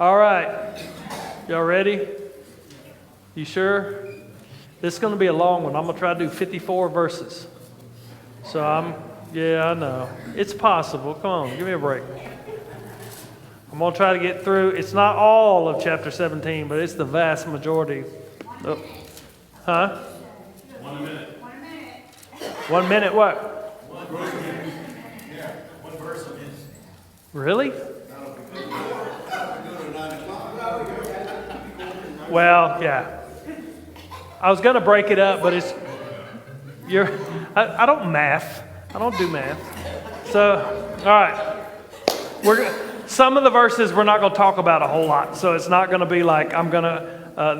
All right. Y'all ready? You sure? This is going to be a long one. I'm going to try to do 54 verses. Yeah, I know. It's possible. Come on, give me a break. I'm going to try to get through. It's not all of chapter 17, but it's the vast majority. Oh. Huh? 1 minute. 1 minute what? One verse. Yeah, one verse a minute. Really? Well, yeah. I was going to break it up, but I don't math. I don't do math. So, all right. Some of the verses we're not going to talk about a whole lot. So it's not going to be like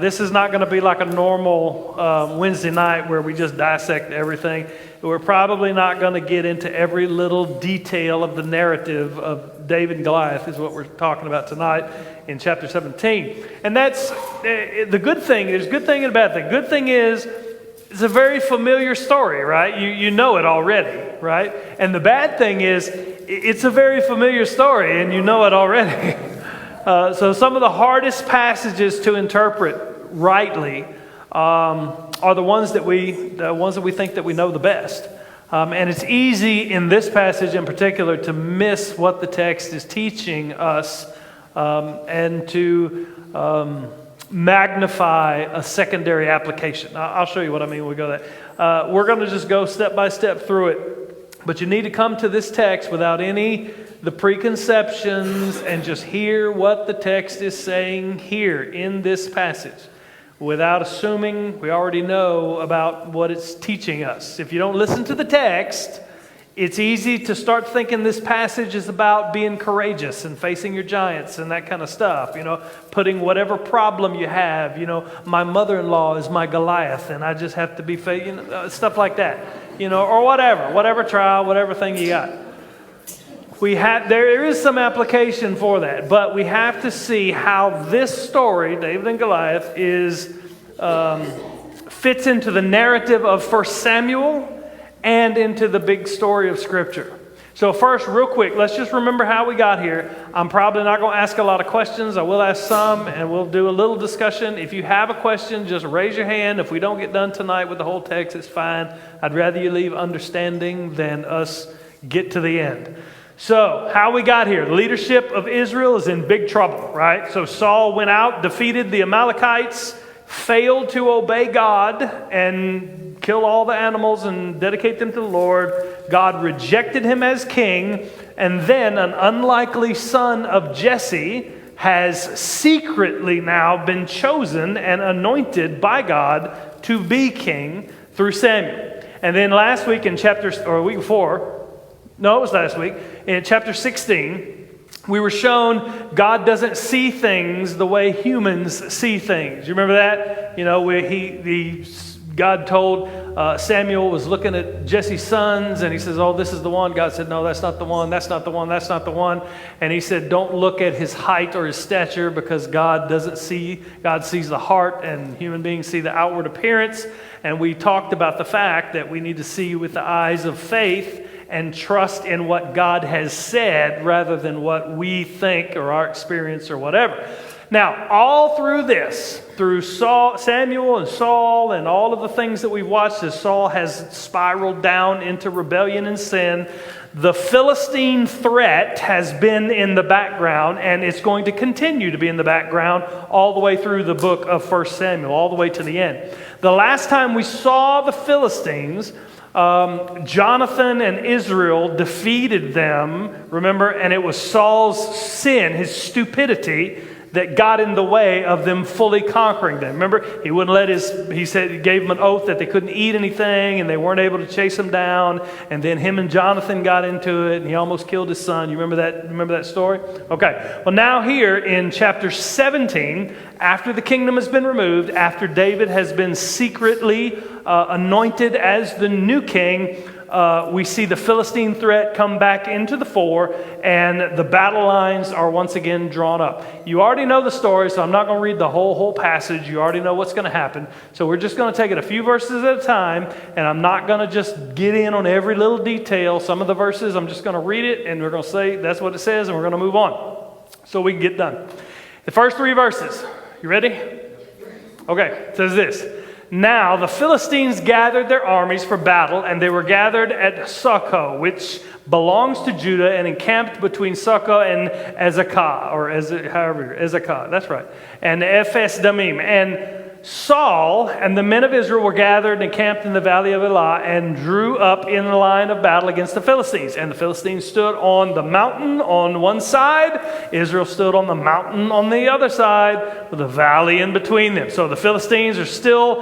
this is not going to be like a normal Wednesday night where we just dissect everything. We're probably not going to get into every little detail of the narrative of David and Goliath is what we're talking about tonight in chapter 17. And that's the good thing. There's a good thing and a bad thing. Good thing is it's a very familiar story, right? You know it already, right? And the bad thing is it's a very familiar story and you know it already. So some of the hardest passages to interpret rightly are the ones that we think that we know the best. And it's easy in this passage in particular to miss what the text is teaching us and to magnify a secondary application. I'll show you what I mean when we go there. We're going to just go step by step through it. But you need to come to this text without the preconceptions and just hear what the text is saying here in this passage without assuming we already know about what it's teaching us. If you don't listen to the text, it's easy to start thinking this passage is about being courageous and facing your giants and that kind of stuff. Putting whatever problem you have, my mother-in-law is my Goliath and I just have to be stuff like that, or whatever trial, whatever thing you got. There is some application for that, but we have to see how this story, David and Goliath, fits into the narrative of 1 Samuel and into the big story of Scripture. So first, real quick, let's just remember how we got here. I'm probably not going to ask a lot of questions. I will ask some, and we'll do a little discussion. If you have a question, just raise your hand. If we don't get done tonight with the whole text, it's fine. I'd rather you leave understanding than us get to the end. So, how we got here. The leadership of Israel is in big trouble, right? So Saul went out, defeated the Amalekites, failed to obey God and kill all the animals and dedicate them to the Lord. God rejected him as king, and then an unlikely son of Jesse has secretly now been chosen and anointed by God to be king through Samuel. And then last week in a week before, no, it was last week, in chapter 16, we were shown God doesn't see things the way humans see things. You remember that? God told Samuel was looking at Jesse's sons, and he says, "Oh, this is the one." God said, "No, that's not the one. That's not the one. That's not the one." And he said, "Don't look at his height or his stature, because God doesn't see. God sees the heart, and human beings see the outward appearance." And we talked about the fact that we need to see with the eyes of faith and trust in what God has said rather than what we think or our experience or whatever. Now, all through this, through Samuel and Saul and all of the things that we've watched as Saul has spiraled down into rebellion and sin, the Philistine threat has been in the background, and it's going to continue to be in the background all the way through the book of 1 Samuel, all the way to the end. The last time we saw the Philistines, Jonathan and Israel defeated them, remember, and it was Saul's sin, his stupidity, that got in the way of them fully conquering them. Remember, he gave them an oath that they couldn't eat anything and they weren't able to chase him down. And then him and Jonathan got into it and he almost killed his son. You remember that story? Okay. Well, now here in chapter 17, after the kingdom has been removed, after David has been secretly anointed as the new king, we see the Philistine threat come back into the fore, and the battle lines are once again drawn up. You already know the story, so I'm not going to read the whole passage. You already know what's going to happen. So we're just going to take it a few verses at a time, and I'm not going to just get in on every little detail. Some of the verses, I'm just going to read it, and we're going to say that's what it says, and we're going to move on so we can get done. The first three verses. You ready? Okay, it says this. Now the Philistines gathered their armies for battle, and they were gathered at Socoh, which belongs to Judah, and encamped between Socoh and Azekah, or Azekah, that's right, and Ephes Damim. And Saul and the men of Israel were gathered and encamped in the valley of Elah and drew up in the line of battle against the Philistines. And the Philistines stood on the mountain on one side. Israel stood on the mountain on the other side with a valley in between them. So the Philistines are still,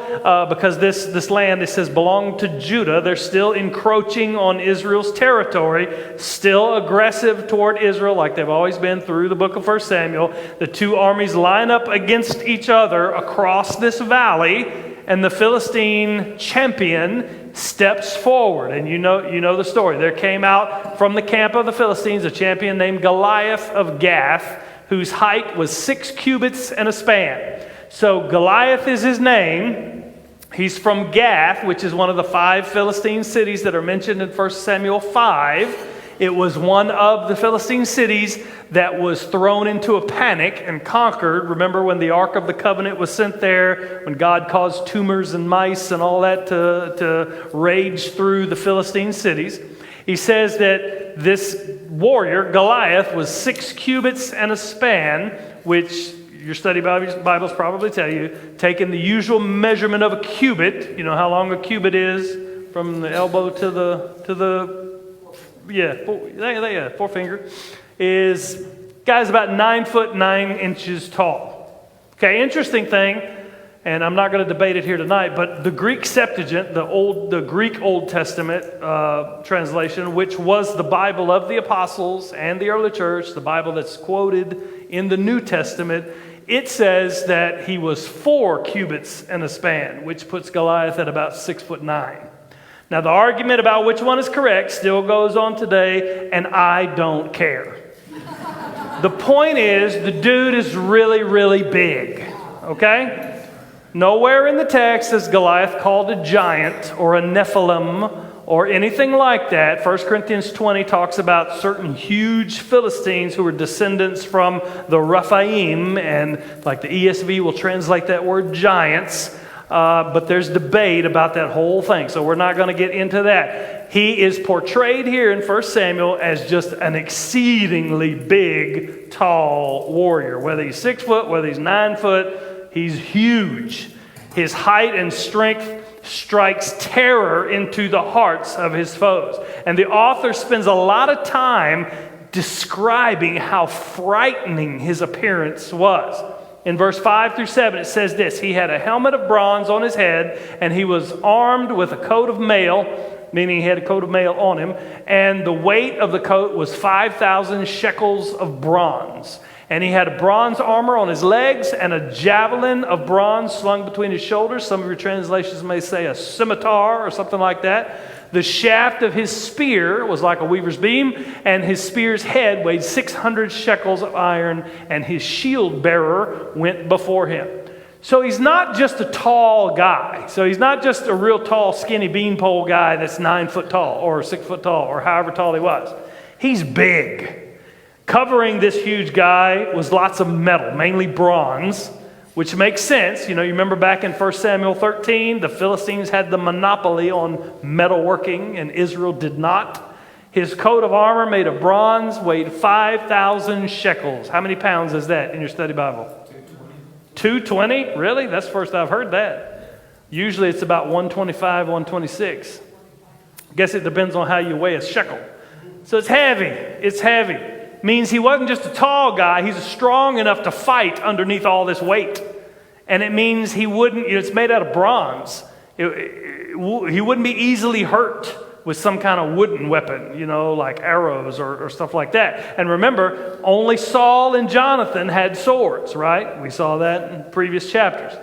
because this land, it says, belonged to Judah. They're still encroaching on Israel's territory, still aggressive toward Israel like they've always been through the book of 1 Samuel. The two armies line up against each other across this valley, and the Philistine champion steps forward. And you know the story. There came out from the camp of the Philistines a champion named Goliath of Gath, whose height was 6 cubits and a span. So Goliath is his name. He's from Gath, which is one of the 5 Philistine cities that are mentioned in 1 Samuel 5. It was one of the Philistine cities that was thrown into a panic and conquered. Remember when the Ark of the Covenant was sent there, when God caused tumors and mice and all that to rage through the Philistine cities. He says that this warrior, Goliath, was 6 cubits and a span, which your study Bibles probably tell you, taking the usual measurement of a cubit. You know how long a cubit is from the elbow to the forefinger, is, guy's about 9 foot 9 inches tall. Okay, interesting thing, and I'm not going to debate it here tonight, but the Greek Septuagint, the Greek Old Testament translation, which was the Bible of the apostles and the early church, the Bible that's quoted in the New Testament, it says that he was 4 cubits and a span, which puts Goliath at about 6 foot 9. Now, the argument about which one is correct still goes on today, and I don't care. The point is, the dude is really, really big, okay? Nowhere in the text is Goliath called a giant or a Nephilim or anything like that. 1 Corinthians 20 talks about certain huge Philistines who were descendants from the Rephaim, and like the ESV will translate that word giants. But there's debate about that whole thing, so we're not going to get into that. He is portrayed here in 1 Samuel as just an exceedingly big, tall warrior. Whether he's 6 foot, whether he's 9 foot, he's huge. His height and strength strikes terror into the hearts of his foes. And the author spends a lot of time describing how frightening his appearance was. In verse 5 through 7, it says this: he had a helmet of bronze on his head, and he was armed with a coat of mail, meaning he had a coat of mail on him, and the weight of the coat was 5,000 shekels of bronze. And he had a bronze armor on his legs and a javelin of bronze slung between his shoulders. Some of your translations may say a scimitar or something like that. The shaft of his spear was like a weaver's beam, and his spear's head weighed 600 shekels of iron, and his shield bearer went before him. So he's not just a tall guy. So he's not just a real tall, skinny beanpole guy that's 9 foot tall or 6 foot tall or however tall he was. He's big. Covering this huge guy was lots of metal, mainly bronze, which makes sense. You remember back in 1 Samuel 13, the Philistines had the monopoly on metalworking, and Israel did not. His coat of armor made of bronze weighed 5,000 shekels. How many pounds is that in your study Bible? 220? Really? That's the first I've heard that. Usually it's about 125, 126. I guess it depends on how you weigh a shekel. So it's heavy. It's heavy. Means he wasn't just a tall guy, he's strong enough to fight underneath all this weight. And it means he wouldn't, it's made out of bronze. He wouldn't be easily hurt with some kind of wooden weapon, like arrows or stuff like that. And remember, only Saul and Jonathan had swords, right? We saw that in previous chapters.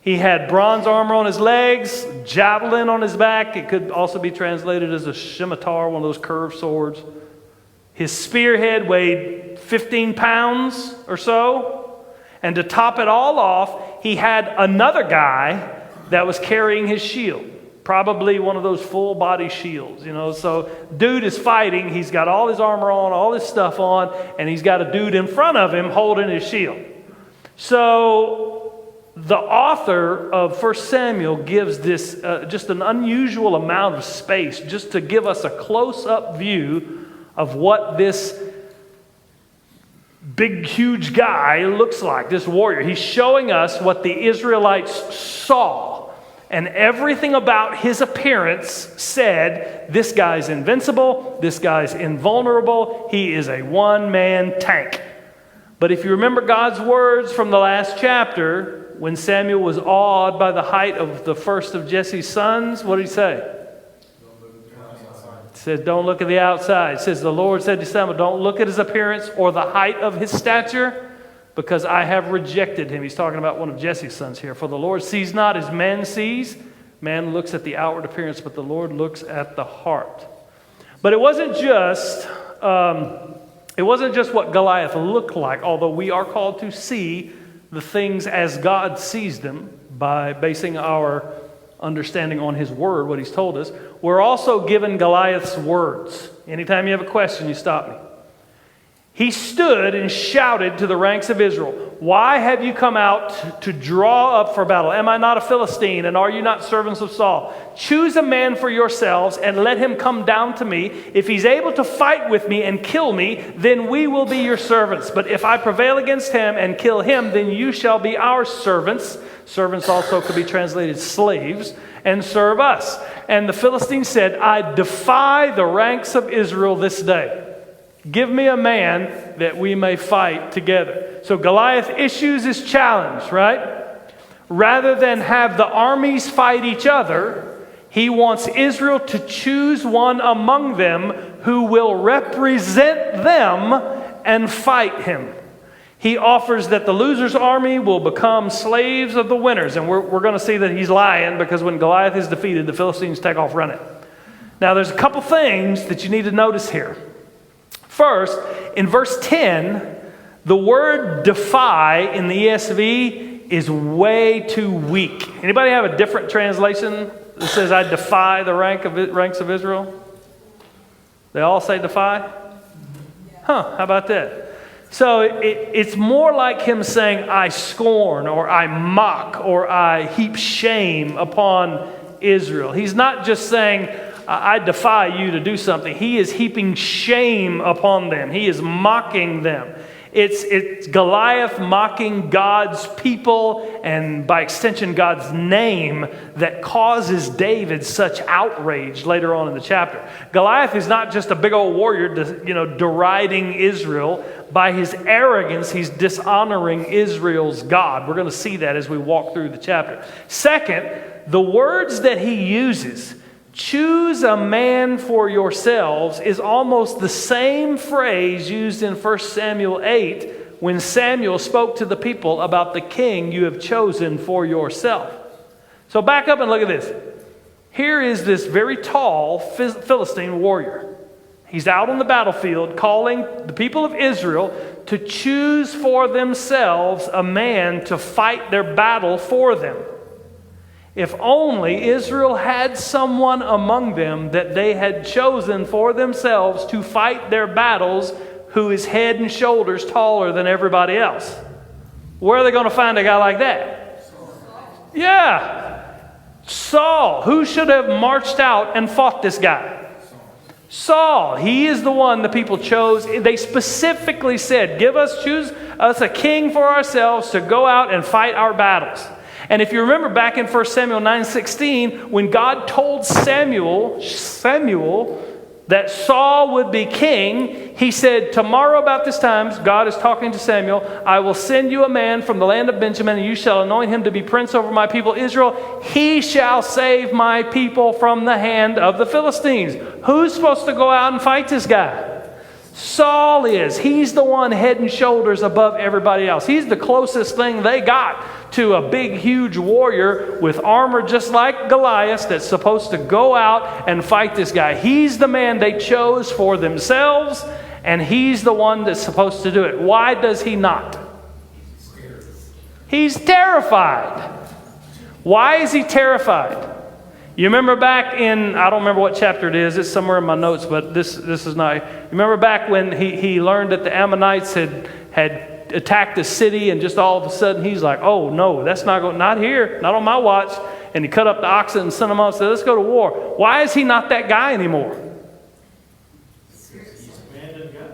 He had bronze armor on his legs, javelin on his back. It could also be translated as a scimitar, one of those curved swords. His spearhead weighed 15 pounds or so. And to top it all off, he had another guy that was carrying his shield. Probably one of those full body shields, So dude is fighting. He's got all his armor on, all his stuff on, and he's got a dude in front of him holding his shield. So the author of 1 Samuel gives this just an unusual amount of space just to give us a close-up view of what this big, huge guy looks like, this warrior. He's showing us what the Israelites saw. And everything about his appearance said, this guy's invincible, this guy's invulnerable, he is a one-man tank. But if you remember God's words from the last chapter, when Samuel was awed by the height of the first of Jesse's sons, what did he say? He says, don't look at the outside. It says, the Lord said to Samuel, don't look at his appearance or the height of his stature, because I have rejected him. He's talking about one of Jesse's sons here. For the Lord sees not as man sees. Man looks at the outward appearance, but the Lord looks at the heart. But it wasn't just what Goliath looked like, although we are called to see the things as God sees them by basing our understanding on his word, what he's told us. We're also given Goliath's words. Anytime you have a question, you stop me. He stood and shouted to the ranks of Israel, why have you come out to draw up for battle? Am I not a Philistine, and are you not servants of Saul? Choose a man for yourselves and let him come down to me. If he's able to fight with me and kill me, then we will be your servants. But if I prevail against him and kill him, then you shall be our servants. Servants also could be translated slaves, and serve us. And the Philistine said, I defy the ranks of Israel this day. Give me a man that we may fight together. So Goliath issues his challenge, right? Rather than have the armies fight each other, he wants Israel to choose one among them who will represent them and fight him. He offers that the loser's army will become slaves of the winners. And we're going to see that he's lying, because when Goliath is defeated, the Philistines take off running. Now, there's a couple things that you need to notice here. First, in verse 10, the word defy in the ESV is way too weak. Anybody have a different translation that says, I defy the ranks of Israel? They all say defy? How about that? So it's more like him saying, I scorn, or I mock, or I heap shame upon Israel. He's not just saying, I defy you to do something. He is heaping shame upon them. He is mocking them. It's Goliath mocking God's people, and by extension God's name, that causes David such outrage later on in the chapter. Goliath is not just a big old warrior, deriding Israel. By his arrogance, he's dishonoring Israel's God. We're going to see that as we walk through the chapter. Second, the words that he uses, choose a man for yourselves, is almost the same phrase used in 1 Samuel 8 when Samuel spoke to the people about the king you have chosen for yourself. So back up and look at this. Here is this very tall Philistine warrior. He's out on the battlefield calling the people of Israel to choose for themselves a man to fight their battle for them. If only Israel had someone among them that they had chosen for themselves to fight their battles who is head and shoulders taller than everybody else. Where are they going to find a guy like that? Yeah. Saul. Who should have marched out and fought this guy? Saul. He is the one the people chose. They specifically said, choose us a king for ourselves to go out and fight our battles. And if you remember back in 1 Samuel 9:16, when God told Samuel that Saul would be king, he said, tomorrow about this time, God is talking to Samuel, I will send you a man from the land of Benjamin, and you shall anoint him to be prince over my people Israel. He shall save my people from the hand of the Philistines. Who's supposed to go out and fight this guy? Saul is. He's the one head and shoulders above everybody else. He's the closest thing they got to a big, huge warrior with armor just like Goliath that's supposed to go out and fight this guy. He's the man they chose for themselves, and he's the one that's supposed to do it. Why does he not? He's terrified. Why is he terrified? You remember back in, I don't remember what chapter it is, it's somewhere in my notes, but this is not. You remember back when he learned that the Ammonites had attacked the city, and just all of a sudden he's like, oh no, that's not here, not on my watch. And he cut up the oxen and sent them out and said, let's go to war. Why is he not that guy anymore?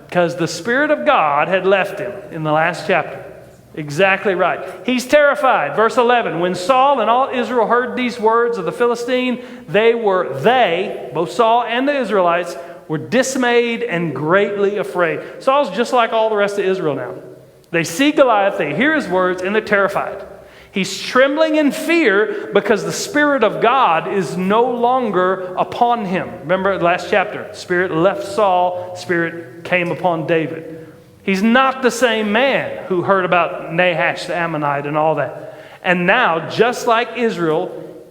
Because the Spirit of God had left him in the last chapter. Exactly right. He's terrified. Verse 11, when Saul and all Israel heard these words of the Philistine, both Saul and the Israelites, were dismayed and greatly afraid. Saul's just like all the rest of Israel now. They see Goliath, they hear his words, and they're terrified. He's trembling in fear because the Spirit of God is no longer upon him. Remember last chapter, Spirit left Saul, Spirit came upon David. He's not the same man who heard about Nahash the Ammonite and all that. And now, just like Israel,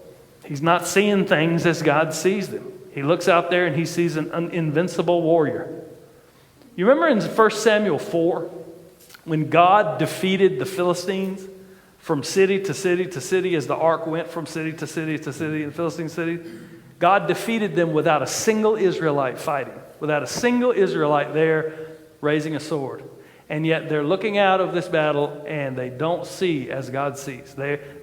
he's not seeing things as God sees them. He looks out there and he sees an invincible warrior. You remember in 1 Samuel 4, when God defeated the Philistines from city to city to city as the ark went from city to city to city in Philistine city? God defeated them without a single Israelite fighting, without a single Israelite there raising a sword. And yet they're looking out of this battle and they don't see as God sees.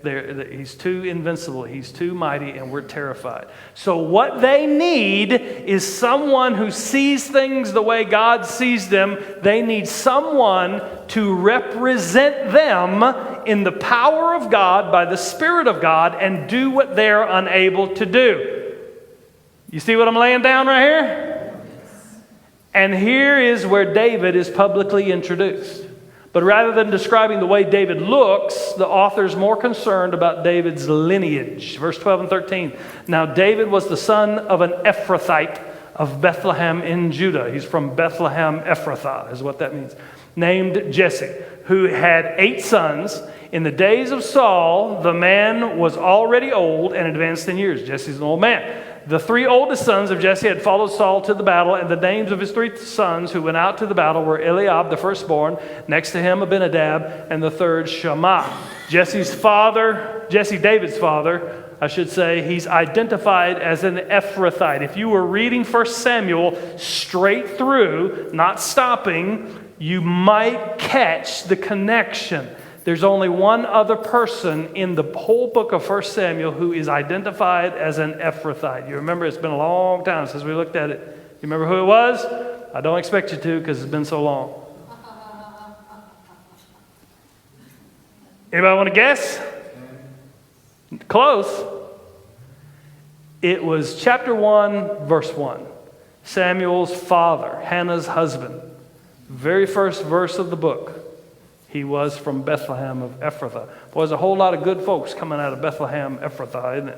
He's too invincible. He's too mighty, and we're terrified. So what they need is someone who sees things the way God sees them. They need someone to represent them in the power of God by the Spirit of God and do what they're unable to do. You see what I'm laying down right here? And here is where David is publicly introduced. But rather than describing the way David looks, the author's more concerned about David's lineage. Verse 12 and 13. Now David was the son of an Ephrathite of Bethlehem in Judah. He's from Bethlehem Ephrathah, is what that means. Named Jesse, who had 8 sons. In the days of Saul, the man was already old and advanced in years. Jesse's an old man. The 3 oldest sons of Jesse had followed Saul to the battle, and the names of his 3 sons who went out to the battle were Eliab, the firstborn, next to him Abinadab, and the third Shammah. David's father, I should say, he's identified as an Ephrathite. If you were reading 1 Samuel straight through, not stopping, you might catch the connection. There's only one other person in the whole book of 1 Samuel who is identified as an Ephrathite. You remember, it's been a long time since we looked at it. You remember who it was? I don't expect you to, because it's been so long. Anybody want to guess? Close. It was chapter 1, verse 1. Samuel's father, Hannah's husband. Very first verse of the book. He was from Bethlehem of Ephrathah. Boy, there's a whole lot of good folks coming out of Bethlehem Ephrathah, isn't it?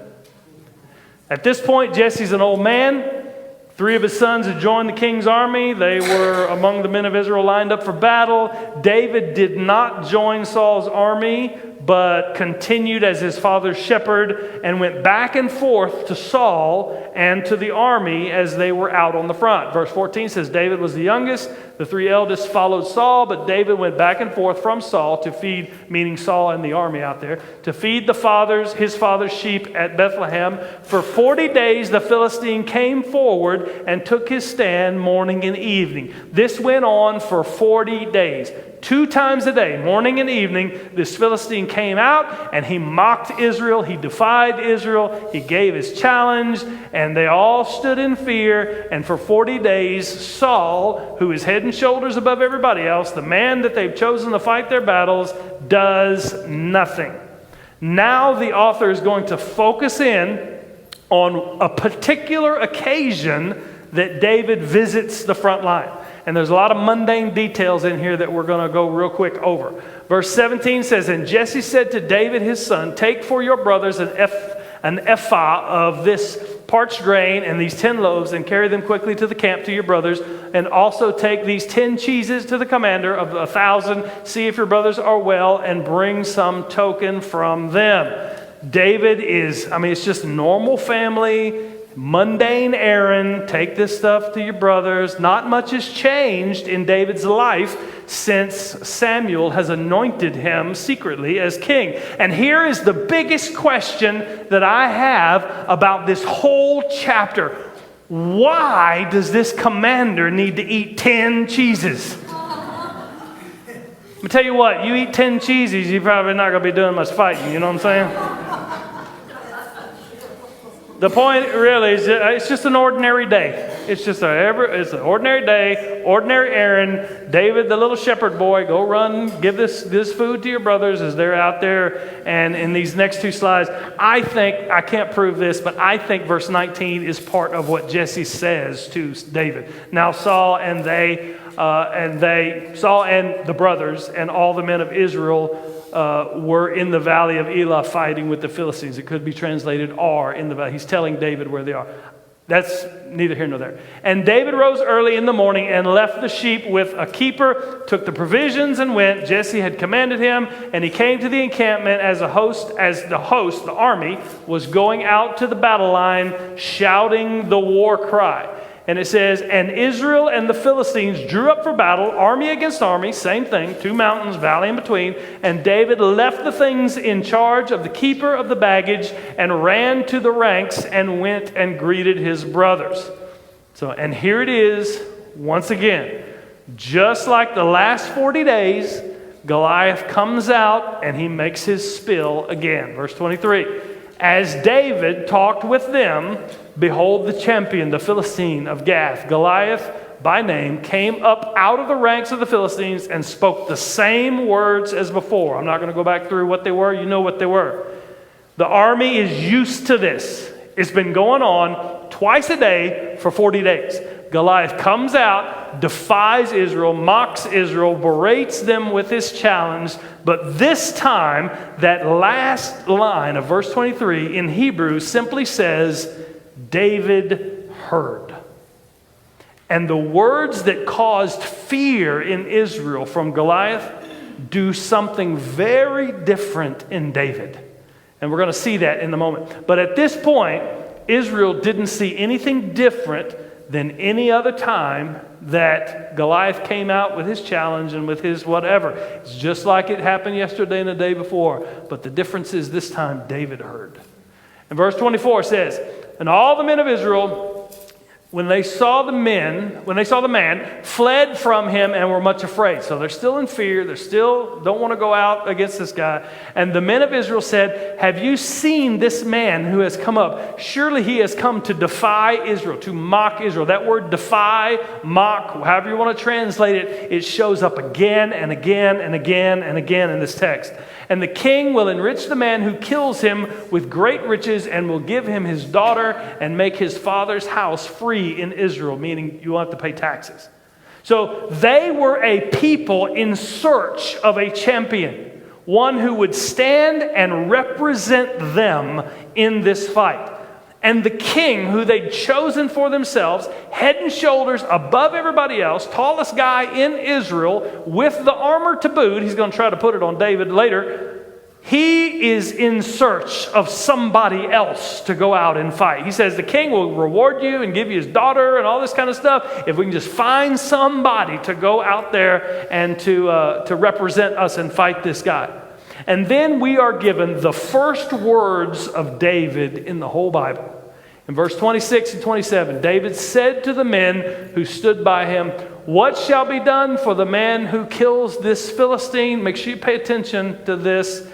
At this point, Jesse's an old man. 3 of his sons had joined the king's army. They were among the men of Israel lined up for battle. David did not join Saul's army, but continued as his father's shepherd and went back and forth to Saul and to the army as they were out on the front. Verse 14 says, David was the youngest. The 3 eldest followed Saul, but David went back and forth from Saul to feed, meaning Saul and the army out there, to feed his father's sheep at Bethlehem. For 40 days the Philistine came forward and took his stand morning and evening. This went on for 40 days. 2 times a day, morning and evening, this Philistine came out and he mocked Israel. He defied Israel. He gave his challenge, and they all stood in fear. And for 40 days, Saul, who is head and shoulders above everybody else, the man that they've chosen to fight their battles, does nothing. Now the author is going to focus in on a particular occasion that David visits the front line. And there's a lot of mundane details in here that we're going to go real quick over. Verse 17 says, And Jesse said to David his son, Take for your brothers an ephah of this parched grain and these 10 loaves, and carry them quickly to the camp to your brothers. And also take these 10 cheeses to the commander of 1,000. See if your brothers are well, and bring some token from them. David it's just normal family, mundane errand. Take this stuff to your brothers. Not much has changed in David's life since Samuel has anointed him secretly as king. And here is the biggest question that I have about this whole chapter. Why does this commander need to eat 10 cheeses? me tell you what, you eat 10 cheesies, you're probably not going to be doing much fighting, you know what I'm saying? The point really is it's just an ordinary day. It's just it's an ordinary day, ordinary errand. David, the little shepherd boy, go run, give this food to your brothers as they're out there. And in these next two slides, I can't prove this, but I think verse 19 is part of what Jesse says to David. Now Saul and Saul and the brothers and all the men of Israel were in the valley of Elah fighting with the Philistines. It could be translated are in the valley. He's telling David where they are. That's neither here nor there. And David rose early in the morning and left the sheep with a keeper, took the provisions and went. Jesse had commanded him, and he came to the encampment as the host, the army, was going out to the battle line, shouting the war cry. And it says, and Israel and the Philistines drew up for battle, army against army, same thing, two mountains, valley in between. And David left the things in charge of the keeper of the baggage and ran to the ranks and went and greeted his brothers. And here it is, once again, just like the last 40 days, Goliath comes out and he makes his spill again. Verse 23. As David talked with them, behold, the champion, the Philistine of Gath, Goliath by name, came up out of the ranks of the Philistines and spoke the same words as before. I'm not going to go back through what they were. You know what they were. The army is used to this. It's been going on twice a day for 40 days. Goliath comes out, defies Israel, mocks Israel, berates them with his challenge. But this time, that last line of verse 23 in Hebrew simply says, David heard. And the words that caused fear in Israel from Goliath do something very different in David. And we're going to see that in a moment. But at this point, Israel didn't see anything different than any other time that Goliath came out with his challenge and with his whatever. It's just like it happened yesterday and the day before. But the difference is this time David heard. And verse 24 says, and all the men of Israel, when they saw the man, fled from him and were much afraid. So they're still in fear. They still don't want to go out against this guy. And the men of Israel said, have you seen this man who has come up? Surely he has come to defy Israel, to mock Israel. That word defy, mock, however you want to translate it, it shows up again and again and again and again in this text. And the king will enrich the man who kills him with great riches and will give him his daughter and make his father's house free in Israel, meaning you won't have to pay taxes. So they were a people in search of a champion, one who would stand and represent them in this fight. And the king, who they'd chosen for themselves, head and shoulders above everybody else, tallest guy in Israel, with the armor to boot, he's going to try to put it on David later, he is in search of somebody else to go out and fight. He says the king will reward you and give you his daughter and all this kind of stuff if we can just find somebody to go out there and to represent us and fight this guy. And then we are given the first words of David in the whole Bible. In verse 26 and 27, David said to the men who stood by him, what shall be done for the man who kills this Philistine? Make sure you pay attention to this.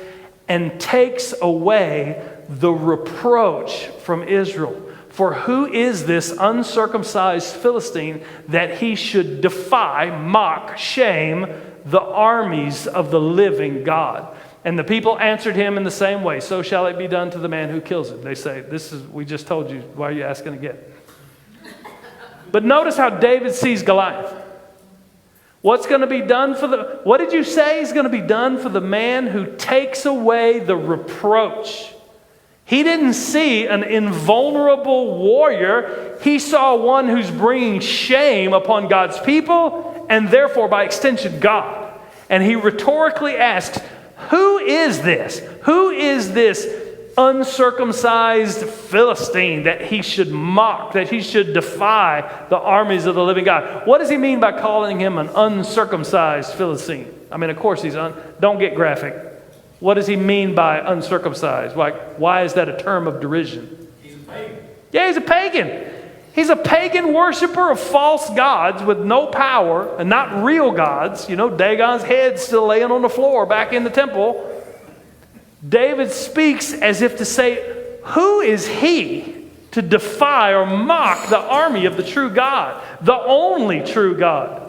And takes away the reproach from Israel. For who is this uncircumcised Philistine that he should defy, mock, shame the armies of the living God? And the people answered him in the same way. So shall it be done to the man who kills him. They say, we just told you. Why are you asking again? But notice how David sees Goliath. What's going to be done what did you say is going to be done for the man who takes away the reproach? He didn't see an invulnerable warrior. He saw one who's bringing shame upon God's people and therefore by extension God. And he rhetorically asks, who is this? Who is this uncircumcised Philistine that he should mock, that he should defy the armies of the living God? What does he mean by calling him an uncircumcised Philistine? I mean, of course don't get graphic. What does he mean by uncircumcised? Why is that a term of derision? He's a pagan. Yeah, he's a pagan. He's a pagan worshiper of false gods with no power and not real gods. You know, Dagon's head still laying on the floor back in the temple. David speaks as if to say, who is he to defy or mock the army of the true God, the only true God?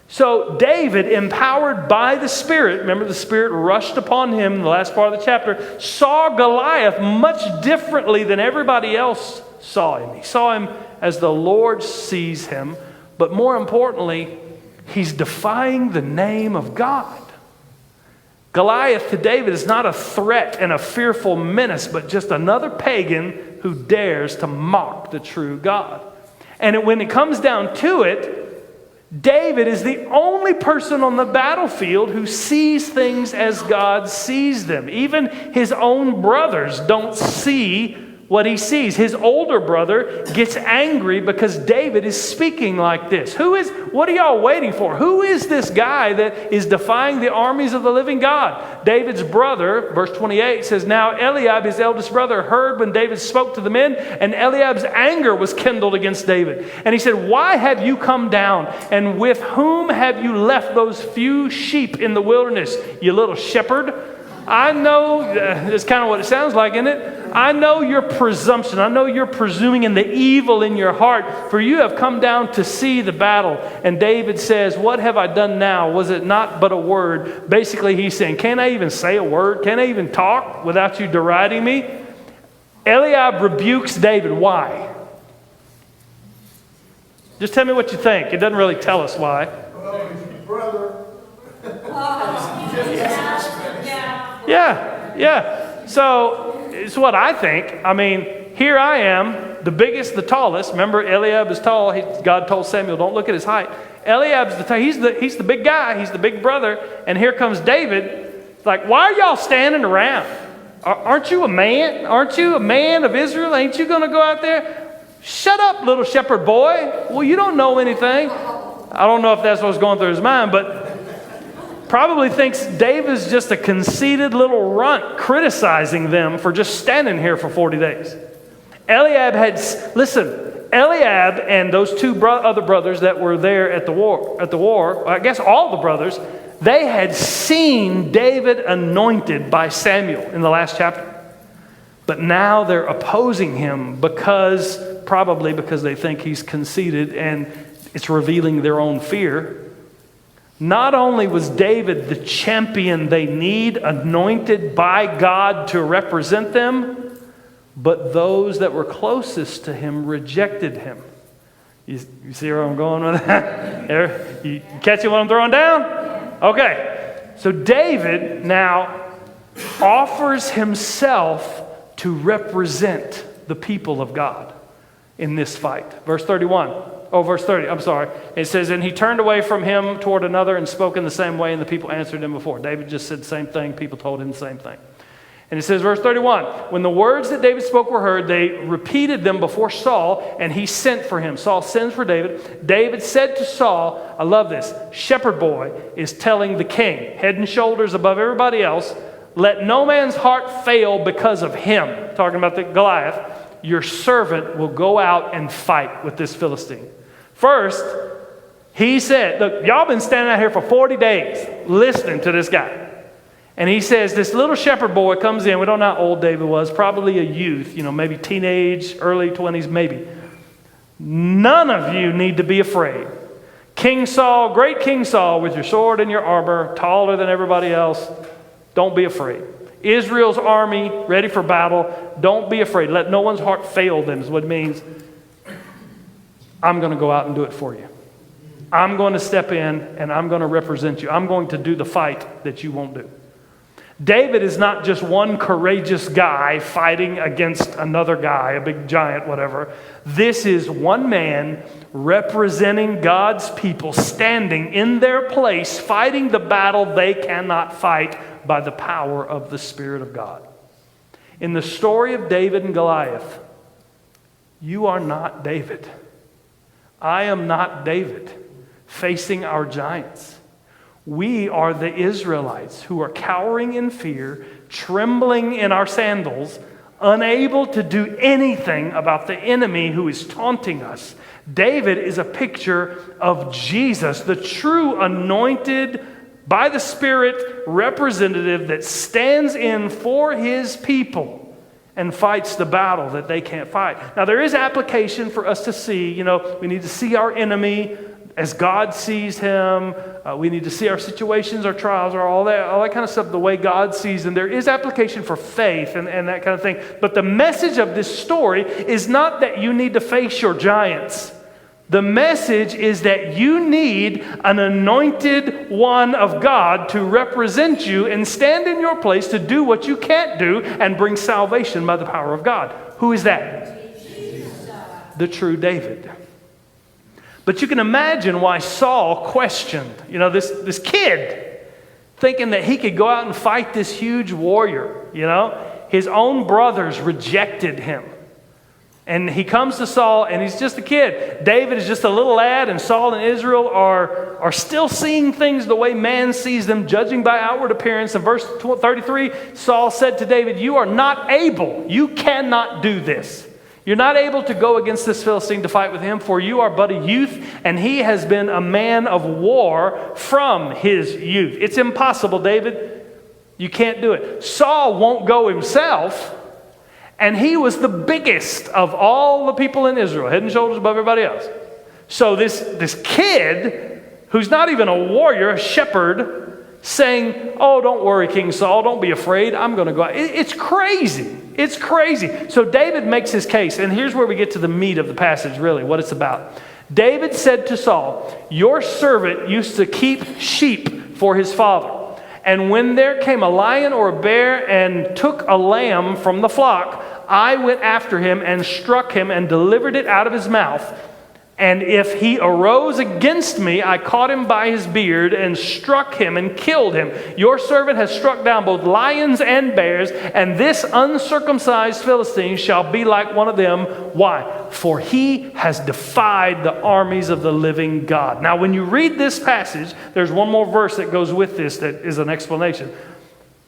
So David, empowered by the Spirit, remember the Spirit rushed upon him in the last part of the chapter, saw Goliath much differently than everybody else saw him. He saw him as the Lord sees him, but more importantly, he's defying the name of God. Goliath to David is not a threat and a fearful menace, but just another pagan who dares to mock the true God. And when it comes down to it, David is the only person on the battlefield who sees things as God sees them. Even his own brothers don't see what he sees. His older brother gets angry because David is speaking like this. What are y'all waiting for? Who is this guy that is defying the armies of the living God? David's brother, verse 28 says, now Eliab, his eldest brother, heard when David spoke to the men, and Eliab's anger was kindled against David. And he said, why have you come down? And with whom have you left those few sheep in the wilderness, you little shepherd? I know, that's kind of what it sounds like, isn't it? I know your presumption. I know you're presuming in the evil in your heart, for you have come down to see the battle. And David says, what have I done now? Was it not but a word? Basically, he's saying, can't I even say a word? Can't I even talk without you deriding me? Eliab rebukes David. Why? Just tell me what you think. It doesn't really tell us why. Well, he's your brother. Yeah. So it's what I think. I mean, here I am, the biggest, the tallest. Remember, Eliab is tall. God told Samuel, don't look at his height. Eliab's he's the big guy. He's the big brother. And here comes David. It's like, why are y'all standing around? Aren't you a man? Aren't you a man of Israel? Ain't you going to go out there? Shut up, little shepherd boy. Well, you don't know anything. I don't know if that's what's going through his mind, but probably thinks David's just a conceited little runt criticizing them for just standing here for 40 days. Eliab and those two other brothers that were there at the war, I guess all the brothers, they had seen David anointed by Samuel in the last chapter. But now they're opposing him probably because they think he's conceited, and it's revealing their own fear. Not only was David the champion they need, anointed by God to represent them, but those that were closest to him rejected him. You see where I'm going with that? You catching what I'm throwing down? Okay. So David now offers himself to represent the people of God in this fight. Verse 30, I'm sorry. It says, and he turned away from him toward another and spoke in the same way, and the people answered him before. David just said the same thing. People told him the same thing. And it says, verse 31, when the words that David spoke were heard, they repeated them before Saul, and he sent for him. Saul sends for David. David said to Saul, I love this, shepherd boy is telling the king, head and shoulders above everybody else, let no man's heart fail because of him. Talking about the Goliath. Your servant will go out and fight with this Philistine. First, he said, look, y'all been standing out here for 40 days listening to this guy. And he says, this little shepherd boy comes in. We don't know how old David was. Probably a youth, maybe teenage, early 20s, maybe. None of you need to be afraid. King Saul, great King Saul, with your sword and your armor, taller than everybody else. Don't be afraid. Israel's army, ready for battle. Don't be afraid. Let no one's heart fail them is what it means. I'm going to go out and do it for you. I'm going to step in and I'm going to represent you. I'm going to do the fight that you won't do. David is not just one courageous guy fighting against another guy, a big giant, whatever. This is one man representing God's people, standing in their place, fighting the battle they cannot fight by the power of the Spirit of God. In the story of David and Goliath, you are not David. I am not David facing our giants. We are the Israelites who are cowering in fear, trembling in our sandals, unable to do anything about the enemy who is taunting us. David is a picture of Jesus, the true anointed by the Spirit representative that stands in for his people and fights the battle that they can't fight. Now, there is application for us to see. We need to see our enemy as God sees him. We need to see our situations, our trials, or all that kind of stuff the way God sees them. There is application for faith and that kind of thing. But the message of this story is not that you need to face your giants. The message is that you need an anointed one of God to represent you and stand in your place to do what you can't do and bring salvation by the power of God. Who is that? Jesus. The true David. But you can imagine why Saul questioned, this kid, thinking that he could go out and fight this huge warrior. His own brothers rejected him. And he comes to Saul, and he's just a kid. David is just a little lad, and Saul and Israel are still seeing things the way man sees them, judging by outward appearance. In verse 33, Saul said to David, you cannot do this. You're not able to go against this Philistine to fight with him, for you are but a youth, and he has been a man of war from his youth. It's impossible, David. You can't do it. Saul won't go himself. And he was the biggest of all the people in Israel, head and shoulders above everybody else. So this kid, who's not even a warrior, a shepherd, saying, oh, don't worry, King Saul, don't be afraid, I'm going to go out. It's crazy. It's crazy. So David makes his case, and here's where we get to the meat of the passage, really, what it's about. David said to Saul, your servant used to keep sheep for his father. And when there came a lion or a bear and took a lamb from the flock, I went after him and struck him and delivered it out of his mouth. And if he arose against me, I caught him by his beard and struck him and killed him. Your servant has struck down both lions and bears, and this uncircumcised Philistine shall be like one of them. Why? For he has defied the armies of the living God. Now, when you read this passage, there's one more verse that goes with this that is an explanation.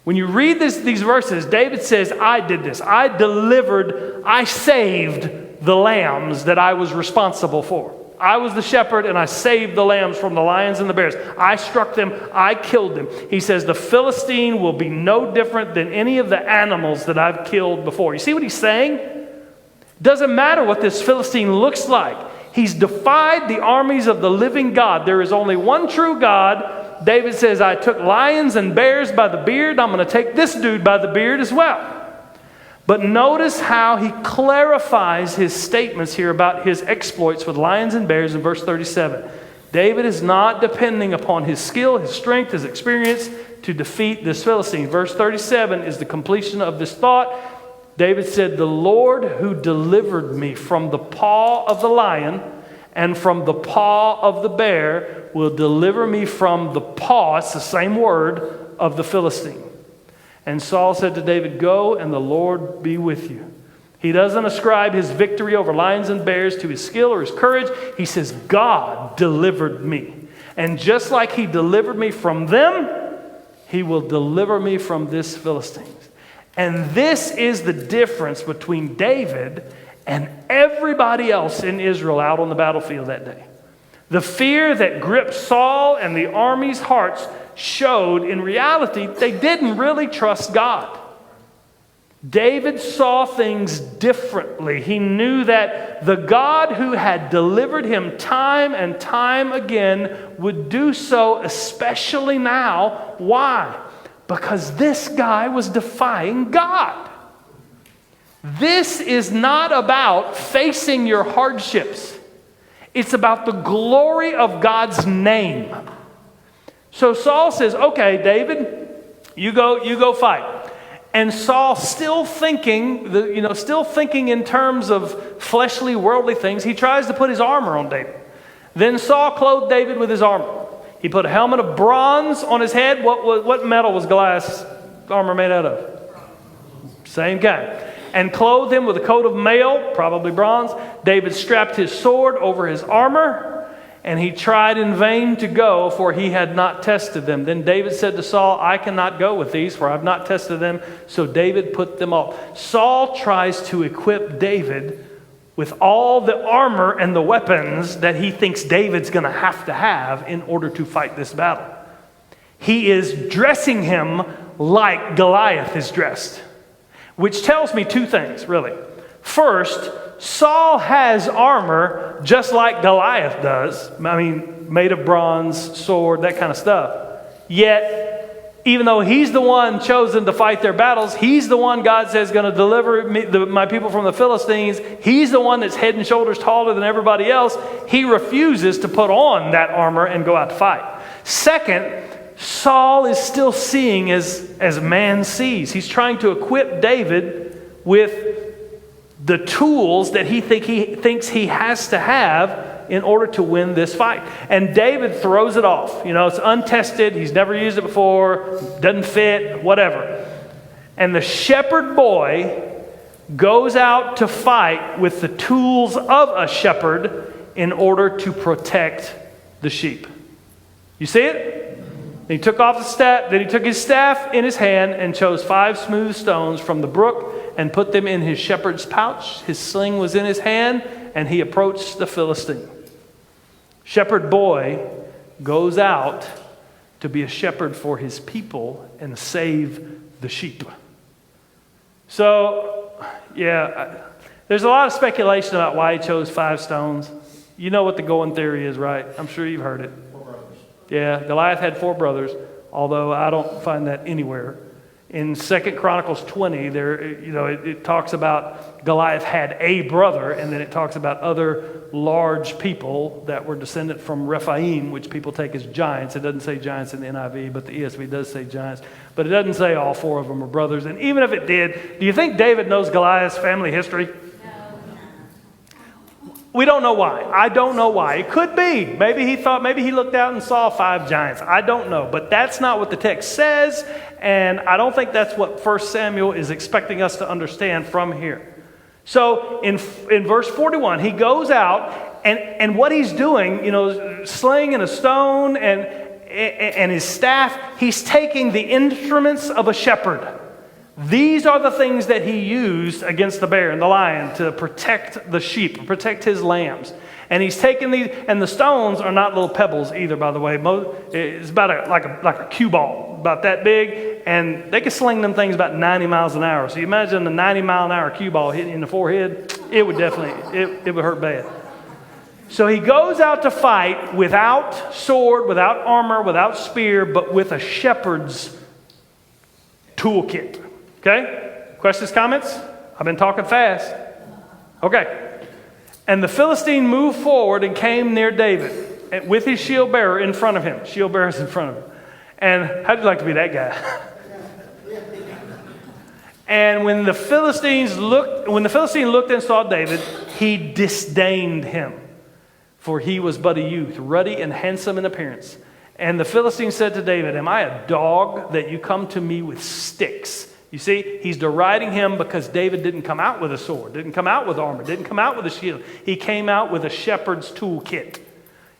When you read these verses, David says, I did this. I saved the lambs that I was responsible for. I was the shepherd, and I saved the lambs from the lions and the bears. I struck them. I killed them. He says the Philistine will be no different than any of the animals that I've killed before. You see what he's saying? Doesn't matter what this Philistine looks like. He's defied the armies of the living God. There is only one true God. David says, I took lions and bears by the beard. I'm going to take this dude by the beard as well. But notice how he clarifies his statements here about his exploits with lions and bears in verse 37. David is not depending upon his skill, his strength, his experience to defeat this Philistine. Verse 37 is the completion of this thought. David said, the Lord who delivered me from the paw of the lion and from the paw of the bear will deliver me from the paw, it's the same word, of the Philistine. And Saul said to David, go and the Lord be with you. He doesn't ascribe his victory over lions and bears to his skill or his courage. He says, God delivered me. And just like he delivered me from them, he will deliver me from this Philistine. And this is the difference between David and everybody else in Israel out on the battlefield that day. The fear that gripped Saul and the army's hearts showed in reality they didn't really trust God. David saw things differently. He knew that the God who had delivered him time and time again would do so especially now. Why? Because this guy was defying God. This is not about facing your hardships. It's about the glory of God's name. So Saul says, okay, David, you go fight. And Saul still thinking in terms of fleshly, worldly things, he tries to put his armor on David. Then Saul clothed David with his armor. He put a helmet of bronze on his head. What metal was Goliath's armor made out of? Same kind. And clothed him with a coat of mail, probably bronze. David strapped his sword over his armor. And he tried in vain to go, for he had not tested them. Then David said to Saul, I cannot go with these, for I have not tested them. So David put them off. Saul tries to equip David with all the armor and the weapons that he thinks David's going to have in order to fight this battle. He is dressing him like Goliath is dressed, which tells me two things, really. First, Saul has armor just like Goliath does. I mean, made of bronze, sword, that kind of stuff. Yet, even though he's the one chosen to fight their battles, he's the one God says is going to deliver my people from the Philistines. He's the one that's head and shoulders taller than everybody else. He refuses to put on that armor and go out to fight. Second, Saul is still seeing as man sees. He's trying to equip David with the tools that he thinks he has to have in order to win this fight. And David throws it off. You know, it's untested. He's never used it before. Doesn't fit, whatever. And the shepherd boy goes out to fight with the tools of a shepherd in order to protect the sheep. You see it? He took off the staff, then he took his staff in his hand and chose 5 smooth stones from the brook and put them in his shepherd's pouch. His sling was in his hand, and he approached the Philistine. Shepherd boy goes out to be a shepherd for his people and save the sheep. So, there's a lot of speculation about why he chose 5 stones. You know what the going theory is, right? I'm sure you've heard it. 4 brothers. Yeah, Goliath had 4 brothers, although I don't find that anywhere. In 2 Chronicles 20, it talks about Goliath had a brother, and then it talks about other large people that were descendant from Rephaim, which people take as giants. It doesn't say giants in the NIV, but the ESV does say giants. But it doesn't say all 4 of them are brothers. And even if it did, do you think David knows Goliath's family history? We don't know why. I don't know why. It could be. Maybe he looked out and saw 5 giants. I don't know. But that's not what the text says, and I don't think that's what 1 Samuel is expecting us to understand from here. So in verse 41, he goes out, and what he's doing, slinging a stone and his staff, he's taking the instruments of a shepherd. These are the things that he used against the bear and the lion to protect the sheep, protect his lambs. And he's taken these, and the stones are not little pebbles either, by the way. It's about like a cue ball, about that big, and they can sling them things about 90 miles an hour. So you imagine the 90-mile-an-hour cue ball hitting you in the forehead, it would definitely, it would hurt bad. So he goes out to fight without sword, without armor, without spear, but with a shepherd's toolkit. Okay? Questions, comments? I've been talking fast. Okay. And the Philistine moved forward and came near David with his shield bearer in front of him. Shield bearer's in front of him. And how'd you like to be that guy? And when the Philistine looked and saw David, he disdained him, for he was but a youth, ruddy and handsome in appearance. And the Philistine said to David, am I a dog that you come to me with sticks? You see, he's deriding him because David didn't come out with a sword, didn't come out with armor, didn't come out with a shield. He came out with a shepherd's toolkit.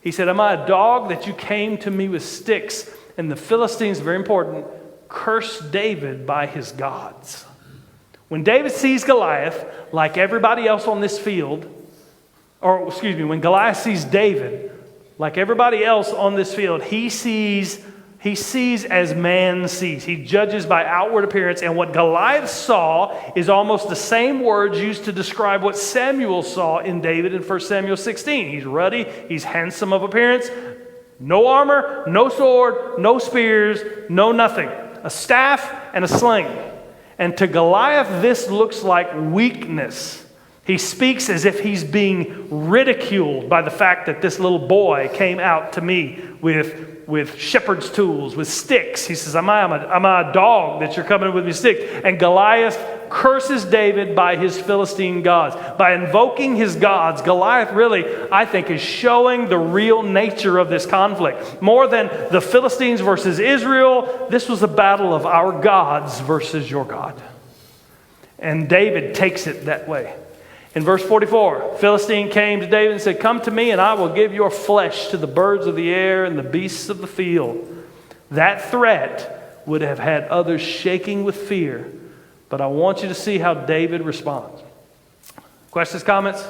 He said, am I a dog that you came to me with sticks? And the Philistines, very important, cursed David by his gods. When David sees Goliath, like everybody else on this field, when Goliath sees David, like everybody else on this field, he sees as man sees. He judges by outward appearance. And what Goliath saw is almost the same words used to describe what Samuel saw in David in 1 Samuel 16. He's ruddy. He's handsome of appearance. No armor, no sword, no spears, no nothing. A staff and a sling. And to Goliath, this looks like weakness. He speaks as if he's being ridiculed by the fact that this little boy came out to me with shepherd's tools, with sticks. He says, am I a dog that you're coming with me sticks? And Goliath curses David by his Philistine gods. By invoking his gods, Goliath really, I think, is showing the real nature of this conflict. More than the Philistines versus Israel, this was a battle of our gods versus your God. And David takes it that way. In verse 44, Philistine came to David and said, "Come to me, and I will give your flesh to the birds of the air and the beasts of the field." That threat would have had others shaking with fear, but I want you to see how David responds. Questions, comments?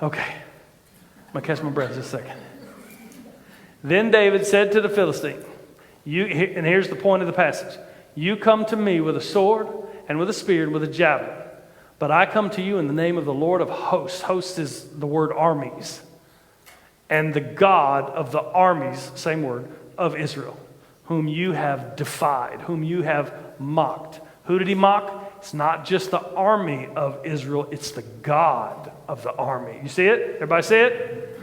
Okay. I'm going to catch my breath just a second. Then David said to the Philistine, and here's the point of the passage, "You come to me with a sword and with a spear and with a javelin, but I come to you in the name of the Lord of hosts." Hosts is the word armies. "And the God of the armies," same word, "of Israel, whom you have defied," whom you have mocked. Who did he mock? It's not just the army of Israel, it's the God of the army. You see it? Everybody see it?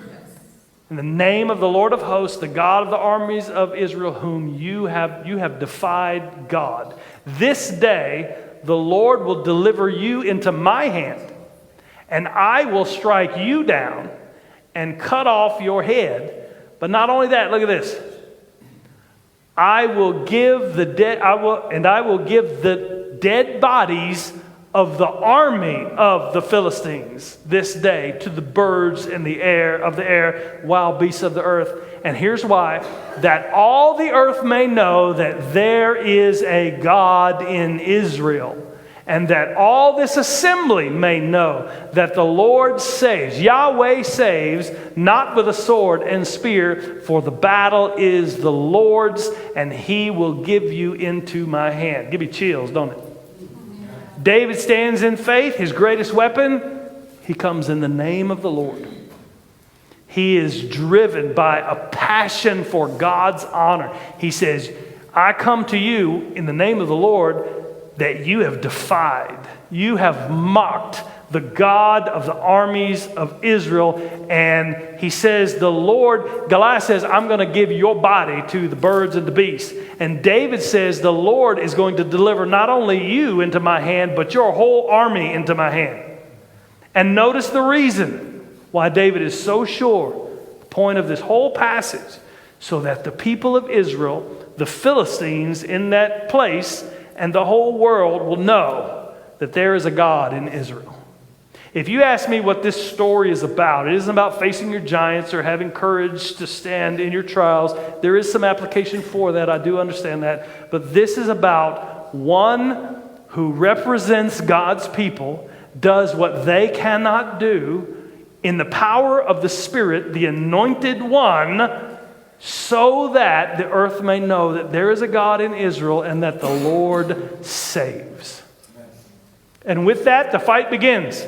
"In the name of the Lord of hosts, the God of the armies of Israel, whom you have defied God. This day the Lord will deliver you into my hand, and I will strike you down and cut off your head. But not only that, look at this. I will give the dead bodies of the army of the Philistines this day to the birds in the air of the air, wild beasts of the earth. And here's why: that all the earth may know that there is a God in Israel, and that all this assembly may know that the Lord saves, Yahweh saves, not with a sword and spear, for the battle is the Lord's, and he will give you into my hand." Give me chills, don't it? David stands in faith. His greatest weapon, he comes in the name of the Lord. He is driven by a passion for God's honor. He says, "I come to you in the name of the Lord that you have defied. You have mocked the God of the armies of Israel." And he says, Goliath says, "I'm going to give your body to the birds and the beasts." And David says, "The Lord is going to deliver not only you into my hand, but your whole army into my hand." And notice the reason why David is so sure, the point of this whole passage, so that the people of Israel, the Philistines in that place, and the whole world will know that there is a God in Israel. If you ask me what this story is about, it isn't about facing your giants or having courage to stand in your trials. There is some application for that. I do understand that. But this is about one who represents God's people, does what they cannot do in the power of the Spirit, the anointed one, so that the earth may know that there is a God in Israel and that the Lord saves. And with that, the fight begins.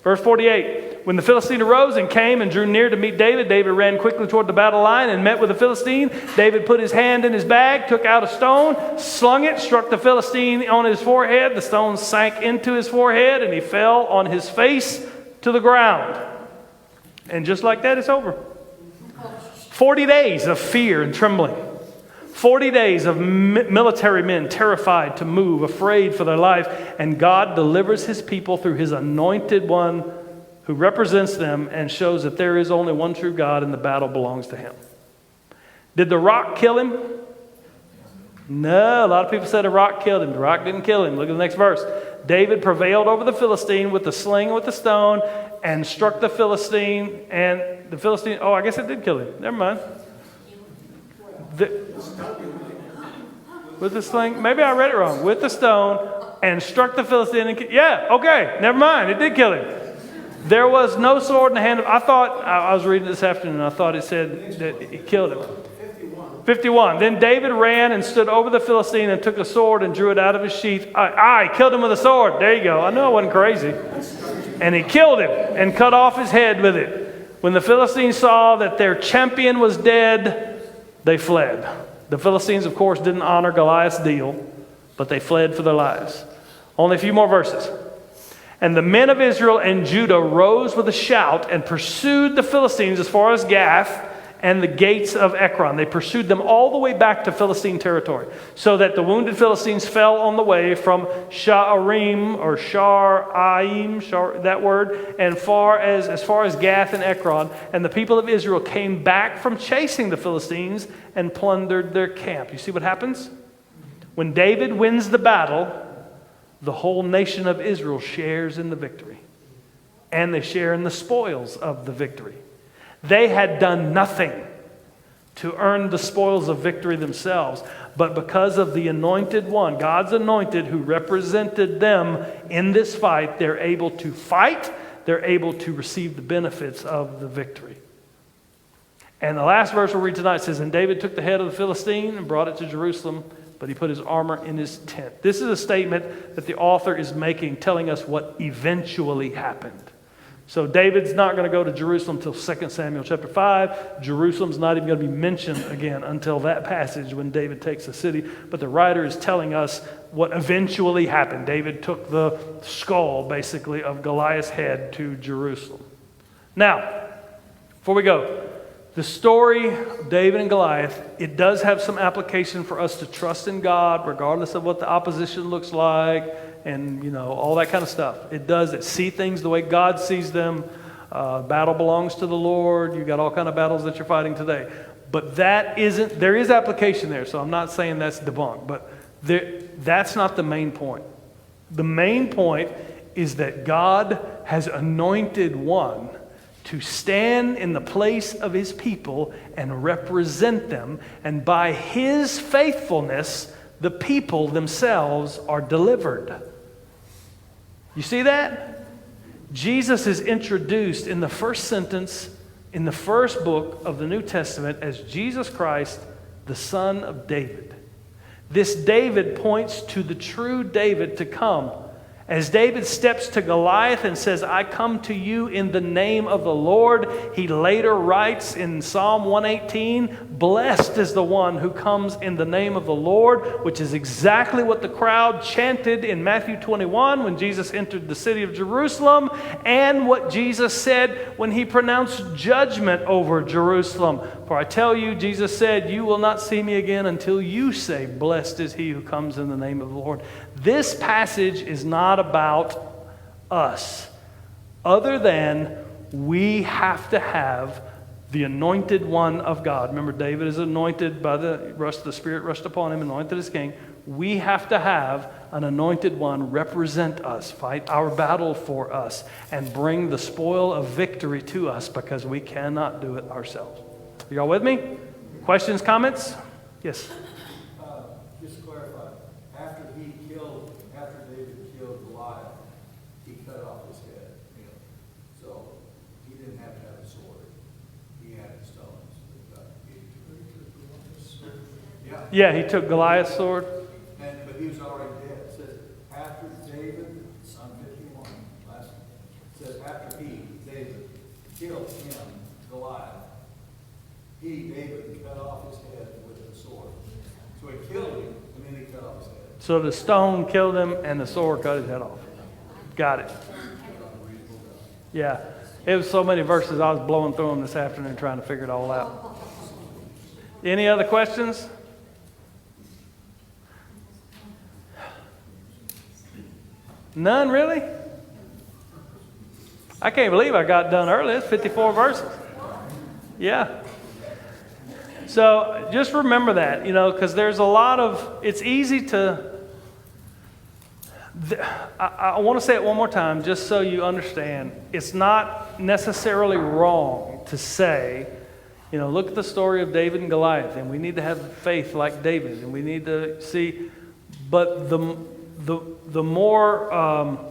Verse 48, "When the Philistine arose and came and drew near to meet David, David ran quickly toward the battle line and met with the Philistine. David put his hand in his bag, took out a stone, slung it, struck the Philistine on his forehead. The stone sank into his forehead, and he fell on his face to the ground." And just like that, it's over. 40 days of fear and trembling. 40 days of military men terrified to move, afraid for their life. And God delivers his people through his anointed one who represents them and shows that there is only one true God and the battle belongs to him. Did the rock kill him? No, a lot of people said a rock killed him. The rock didn't kill him. Look at the next verse. "David prevailed over the Philistine with the sling and with the stone and struck the Philistine, and the Philistine," oh, I guess it did kill him. Never mind. With the sling, maybe I read it wrong. "With the stone and struck the Philistine." Yeah, okay, never mind. It did kill him. There was no sword in the hand of, I was reading this afternoon, I thought it said that it killed him. 51. "Then David ran and stood over the Philistine and took a sword and drew it out of his sheath." I killed him with a sword. There you go. I know I wasn't crazy. "And he killed him and cut off his head with it. When the Philistines saw that their champion was dead, they fled." The Philistines, of course, didn't honor Goliath's deal, but they fled for their lives. Only a few more verses. "And the men of Israel and Judah rose with a shout and pursued the Philistines as far as Gath and the gates of Ekron." They pursued them all the way back to Philistine territory, so that the wounded Philistines fell on the way from Sha'arim or Sha'aim, that word, and as far as Gath and Ekron. And the people of Israel came back from chasing the Philistines and plundered their camp. You see what happens? When David wins the battle, the whole nation of Israel shares in the victory. And they share in the spoils of the victory. They had done nothing to earn the spoils of victory themselves, but because of the anointed one, God's anointed, who represented them in this fight, they're able to fight, they're able to receive the benefits of the victory. And the last verse we'll read tonight says, "And David took the head of the Philistine and brought it to Jerusalem, but he put his armor in his tent." This is a statement that the author is making, telling us what eventually happened. So David's not going to go to Jerusalem until 2 Samuel chapter 5. Jerusalem's not even going to be mentioned again until that passage when David takes the city. But the writer is telling us what eventually happened. David took the skull, basically, of Goliath's head to Jerusalem. Now, before we go, the story of David and Goliath, it does have some application for us to trust in God, regardless of what the opposition looks like, and, all that kind of stuff. It does it. See things the way God sees them. Battle belongs to the Lord. You got all kind of battles that you're fighting today. But there is application there, so I'm not saying that's debunked. But that's not the main point. The main point is that God has anointed one to stand in the place of his people and represent them. And by his faithfulness, the people themselves are delivered. You see that? Jesus is introduced in the first sentence in the first book of the New Testament as Jesus Christ, the Son of David. This David points to the true David to come. As David steps to Goliath and says, "I come to you in the name of the Lord," he later writes in Psalm 118, "Blessed is the one who comes in the name of the Lord," which is exactly what the crowd chanted in Matthew 21 when Jesus entered the city of Jerusalem, and what Jesus said when he pronounced judgment over Jerusalem. "For I tell you," Jesus said, "you will not see me again until you say, 'Blessed is he who comes in the name of the Lord.'" This passage is not about us, other than we have to have the anointed one of God. Remember, David is anointed by the Spirit rushed upon him, anointed as king. We have to have an anointed one represent us, fight our battle for us, and bring the spoil of victory to us, because we cannot do it ourselves. Are y'all with me? Questions, comments? Yes. Just to clarify, after David killed Goliath, he cut off his head. So he didn't have to have a sword. He had stones. Yeah, he took Goliath's sword. But he was already dead. It says, after David, Psalm 51, it says, after David, killed him, Goliath, David, cut off his head with a sword. So he killed him, and then he cut off his head. So the stone killed him, and the sword cut his head off. Got it. Yeah. It was so many verses, I was blowing through them this afternoon trying to figure it all out. Any other questions? None, really? I can't believe I got done early. It's 54 verses. Yeah. So just remember that, because there's a lot of, it's easy to, I want to say it one more time just so you understand. It's not necessarily wrong to say, look at the story of David and Goliath, and we need to have faith like David, and we need to see, but the more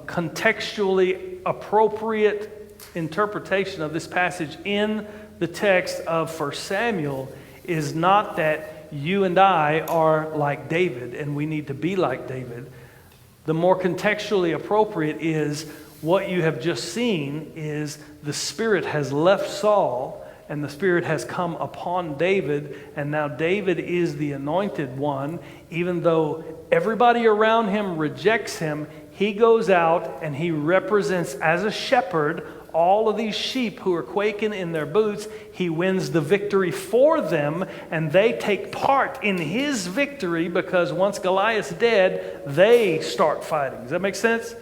contextually appropriate interpretation of this passage in the text of 1 Samuel is not that you and I are like David and we need to be like David. The more contextually appropriate is what you have just seen is the Spirit has left Saul and the Spirit has come upon David, and now David is the anointed one. Even though everybody around him rejects him, he goes out and he represents as a shepherd all of these sheep who are quaking in their boots. He wins the victory for them, and they take part in his victory because once Goliath's dead, they start fighting. Does that make sense?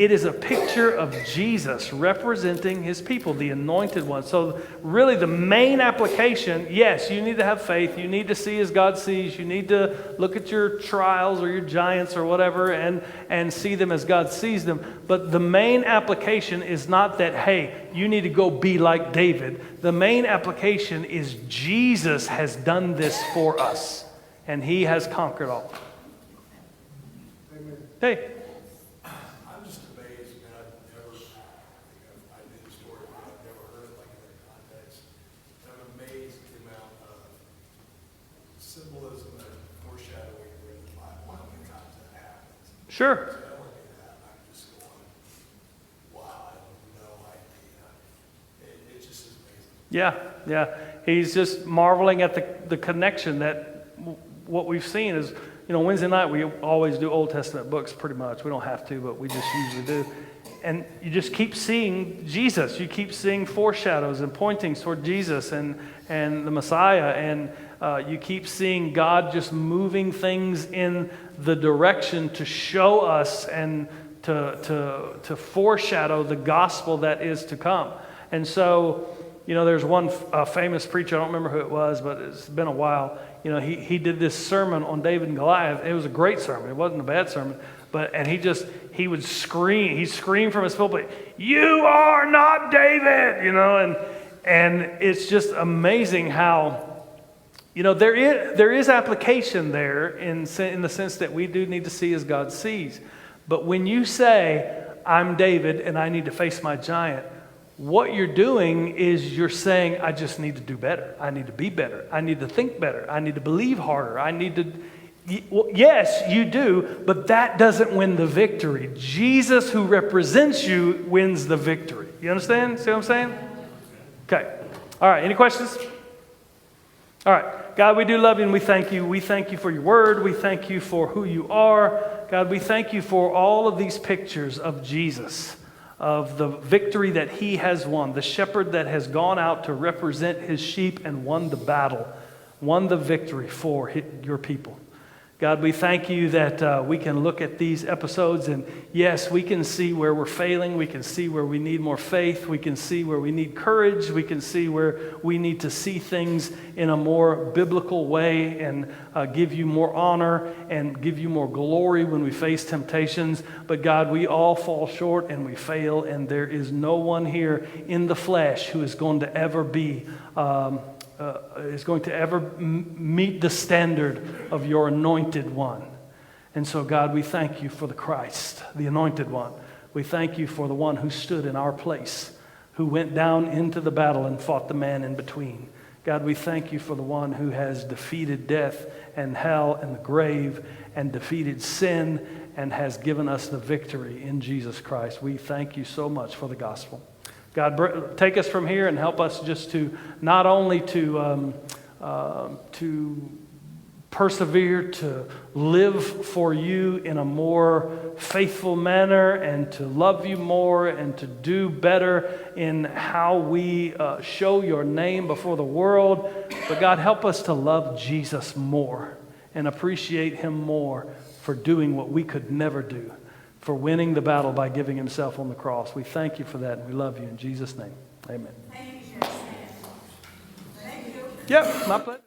It is a picture of Jesus representing his people, the anointed one. So really the main application, yes, you need to have faith. You need to see as God sees. You need to look at your trials or your giants or whatever and see them as God sees them. But the main application is not that, hey, you need to go be like David. The main application is Jesus has done this for us, and he has conquered all. Hey. I'm just amazed, and I knew the story, but I've never heard it like in that context. I'm amazed at the amount of symbolism and foreshadowing in the Bible when times that happens. Sure. So I look at that, and I'm just going, wow, I have no idea. It just is amazing. Yeah. He's just marveling at the connection that what we've seen is, Wednesday night we always do Old Testament books pretty much. We don't have to, but we just usually do. And you just keep seeing Jesus. You keep seeing foreshadows and pointing toward Jesus and the Messiah. And you keep seeing God just moving things in the direction to show us and to foreshadow the gospel that is to come. And so, there's one famous preacher, I don't remember who it was, but it's been a while. He did this sermon on David and Goliath. It was a great sermon. It wasn't a bad sermon. And he would scream. He screamed from his pulpit, "You are not David!" And it's just amazing how, there is application there in the sense that we do need to see as God sees. But when you say, "I'm David and I need to face my giant," what you're doing is you're saying, I just need to do better. I need to be better. I need to think better. I need to believe harder. I need to... Well, yes, you do, but that doesn't win the victory. Jesus, who represents you, wins the victory. You understand? See what I'm saying? Okay. All right. Any questions? All right. God, we do love you and we thank you. We thank you for your word. We thank you for who you are. God, we thank you for all of these pictures of Jesus, of the victory that he has won, the shepherd that has gone out to represent his sheep and won the battle, won the victory for your people. God, we thank you that we can look at these episodes and yes, we can see where we're failing. We can see where we need more faith. We can see where we need courage. We can see where we need to see things in a more biblical way and give you more honor and give you more glory when we face temptations. But God, we all fall short and we fail, and there is no one here in the flesh who is going to ever be meet the standard of your anointed one. And so, God, we thank you for the Christ, the anointed one. We thank you for the one who stood in our place, who went down into the battle and fought the man in between. God, we thank you for the one who has defeated death and hell and the grave and defeated sin and has given us the victory in Jesus Christ. We thank you so much for the gospel. God, take us from here and help us just to not only to persevere, to live for you in a more faithful manner and to love you more and to do better in how we show your name before the world. But God, help us to love Jesus more and appreciate him more for doing what we could never do, for winning the battle by giving himself on the cross. We thank you for that, and we love you in Jesus' name. Amen. Thank you, Jesse. Thank you. Yep, my pleasure.